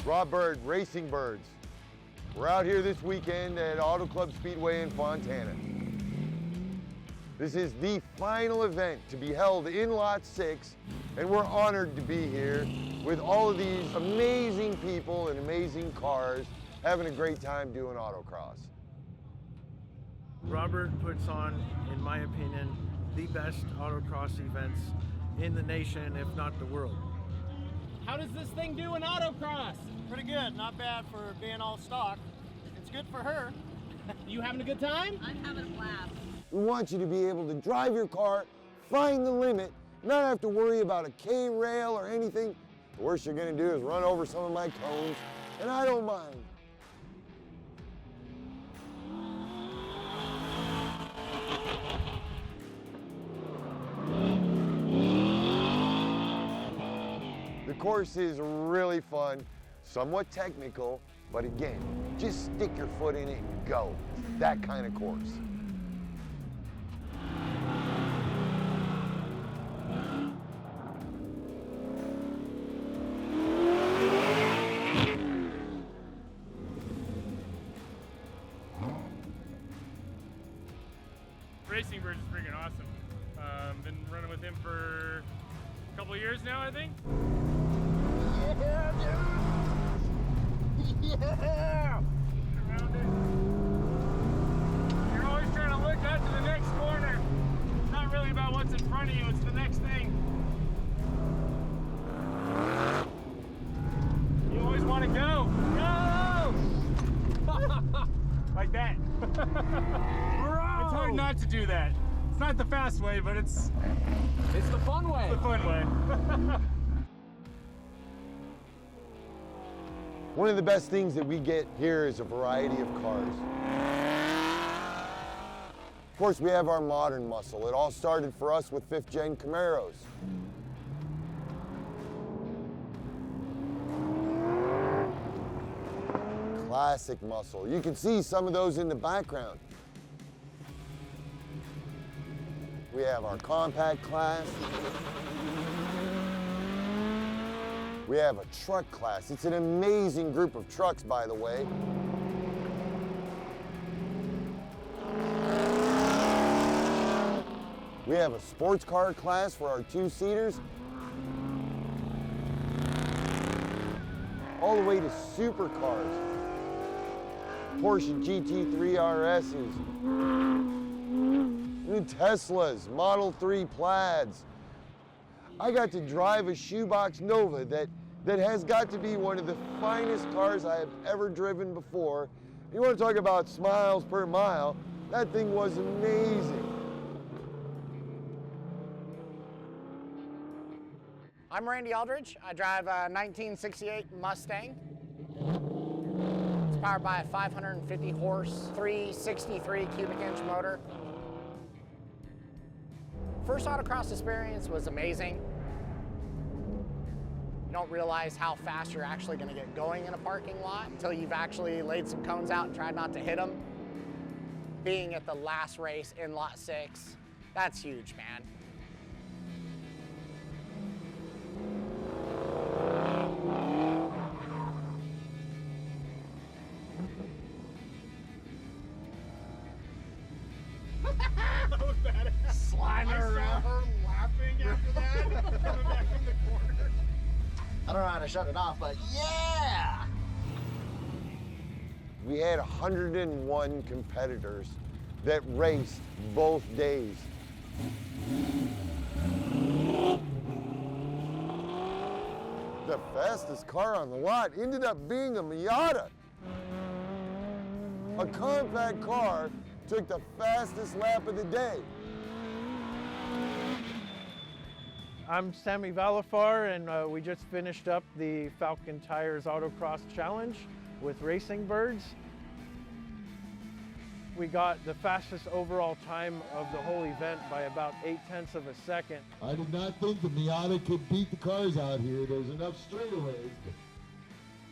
Rob Byrd, Racing Byrds. We're out here this weekend at Auto Club Speedway in Fontana. This is the final event to be held in Lot 6, and we're honored to be here with all of these amazing people and amazing cars having a great time doing autocross. Robert puts on, in my opinion, the best autocross events in the nation, if not the world. How does this thing do in autocross? Pretty good, not bad for being all stock. It's good for her. You having a good time? I'm having a blast. We want you to be able to drive your car, find the limit, not have to worry about a K-rail or anything. The worst you're gonna do is run over some of my cones, and I don't mind. The course is really fun, somewhat technical, but again, just stick your foot in it and go. It's that kind of course. Racing Byrds is freaking awesome. Been running with him for a couple of years now, I think. Yeah, dude! Yeah! Around it. You're always trying to look up to the next corner. It's not really about what's in front of you, it's the next thing. You always want to go. Go! Like that. It's hard not to do that. It's not the fast way, but it's the fun way. the fun way. One of the best things that we get here is a variety of cars. Of course, we have our modern muscle. It all started for us with 5th gen Camaros. Classic muscle. You can see some of those in the background. We have our compact class. We have a truck class. It's an amazing group of trucks, by the way. We have a sports car class for our 2-seaters. All the way to supercars. Porsche GT3 RSs. New Teslas, Model 3 Plaids. I got to drive a shoebox Nova that has got to be one of the finest cars I have ever driven before. You want to talk about smiles per mile, that thing was amazing. I'm Randy Aldridge. I drive a 1968 Mustang. It's powered by a 550 horse, 363 cubic inch motor. First autocross experience was amazing. You don't realize how fast you're actually going to get going in a parking lot until you've actually laid some cones out and tried not to hit them. Being at the last race in Lot 6, that's huge, man. That was badass. Sliding I saw around. her laughing after that, coming back from the corner. I don't know how to shut it off, but yeah! We had 101 competitors that raced both days. The fastest car on the lot ended up being a Miata. A compact car took the fastest lap of the day. I'm Sammy Valafar, and we just finished up the Falcon Tires Autocross Challenge with Racing Byrds. We got the fastest overall time of the whole event by about 0.8 of a second. I did not think the Miata could beat the cars out here. There's enough straightaways.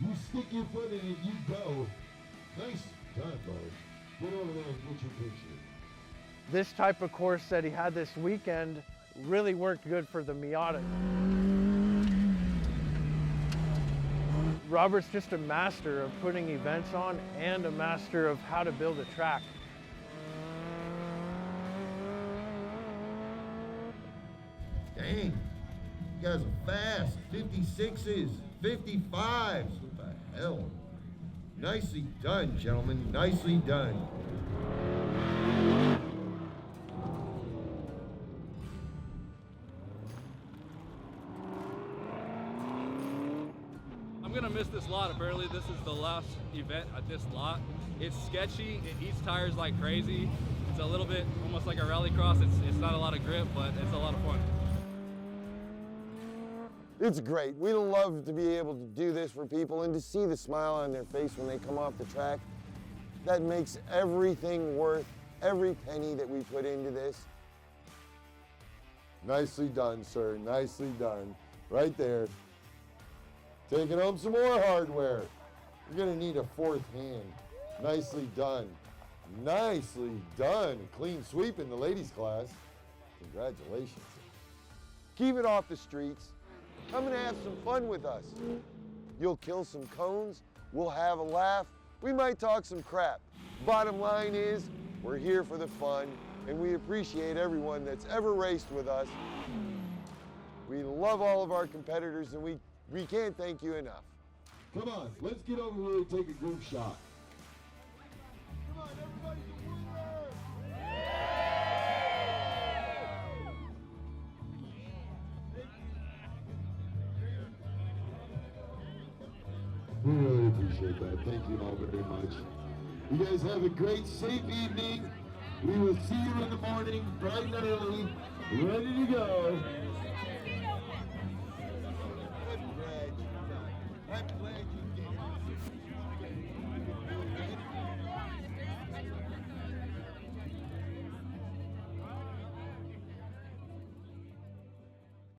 You stick your foot in it, you go. Nice time, buddy. Get over there and get your picture. This type of course that he had this weekend really worked good for the Miata. Robert's just a master of putting events on and a master of how to build a track. Dang, you guys are fast. 56s, 55s. What the hell? Nicely done, gentlemen. Nicely done. I'm gonna miss this lot. Apparently this is the last event at this lot. It's sketchy, it eats tires like crazy. It's a little bit almost like a rallycross. It's not a lot of grip, but it's a lot of fun. It's great. We love to be able to do this for people and to see the smile on their face when they come off the track. That makes everything worth every penny that we put into this. Nicely done, sir. Nicely done. Right there. Taking home some more hardware. You're gonna need a fourth hand. Nicely done. Nicely done. Clean sweep in the ladies class. Congratulations. Keep it off the streets. Come and have some fun with us. You'll kill some cones. We'll have a laugh. We might talk some crap. Bottom line is, we're here for the fun, and we appreciate everyone that's ever raced with us. We love all of our competitors, and we can't thank you enough. Come on, let's get over here and take a group shot. Come on, everybody's a winner! We really appreciate that. Thank you all very much. You guys have a great, safe evening. We will see you in the morning, bright and early, ready to go.